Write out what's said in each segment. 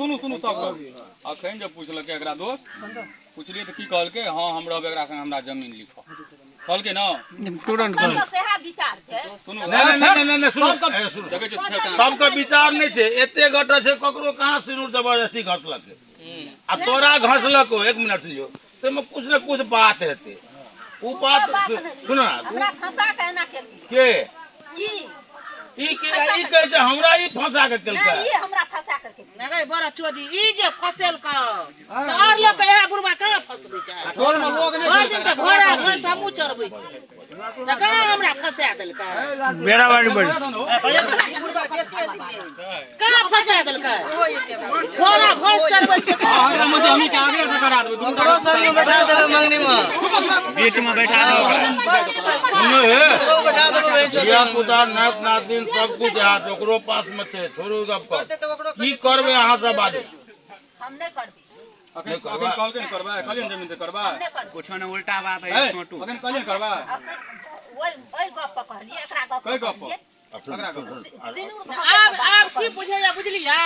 सुनू सुनू तब अखन जब पूछलक एकरा दोस्त पूछलिए तो की कहलके हाँ हम रहब एकरा संग हमरा जमीन लिखो कहलके ना तुरंत सुनू नहीं सुनो सबका विचार नहीं छे एते गटर से ककरो कहाँ सिनुर जबरदस्ती घसलक आ तोरा घसलको 1 मिनट सुनियो ते में कुछ न कुछ बात हेते उ बात सुनो ना के ई कहे छै हमरा ई फंसा के केलकै ई हमरा फंसा के केलकै नहीं बड़ा चोदी ई जे फसेल का तो और लोग के यहां बुरबा कहां फसबै छै टोल में लोग नहीं हर दिन के घोड़ा घोड़ हमहु चरबै छै त कहां हमरा फंसा देलकै बेड़ा बाड़ी बड़ी कहां फंसा देलकै घोड़ा घोड़ चरबै छै हमरा मुझे हमी के आगे से करा देबे ओकरो संग में बैठा देबे मंगनी में बीच में बैठा देबे बैठा देबे या पुता नाथ नातिन सब कुछ हाथ ओकरो पास में छे छोड़ू गप कर की करबे अहाँ सब बाजू हम नहीं करबी अखन कहलके न करबा कहलिए जमीन पे करबा कुछ ने उल्टा बात है छोटू अखन कहलिए करबा ओई गप पर कहलिए एकरा गप कई गप एकरा गप अब की बुझैया बुझलियै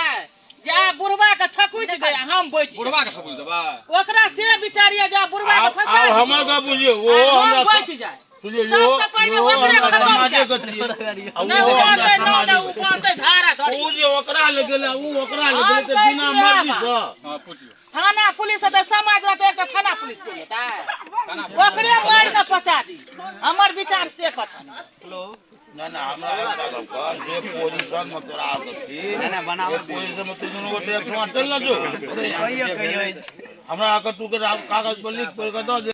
जा बुरबा के ठकुच गया हम बच बुढ़वा के सब देबा ओकरा से विचारिए जा बुरबा के फंसा अब हमर का बुझियो वो हम हमरा बच जाए सुनियो सबसे पहिले ओकरे खत्म समाजे कर। के छियै नहीं उपाते न उपाते धारा धरी उ जे ओकरा ले गेले उ ओकरा ले गेले ते बिना मर्जी से हां पूछियो थाना पुलिस तो समाज रहते एक थाना पुलिस के लेता ओकरे मार के पचा दी हमर विचार से कथन हेलो ना हमरा जे पोजीशन में तोरा आगती ना बनाओ पोजीशन में तू दुनू गोटे अपना चल ना जो हमरा आके तू के कागज पर लिख कर दे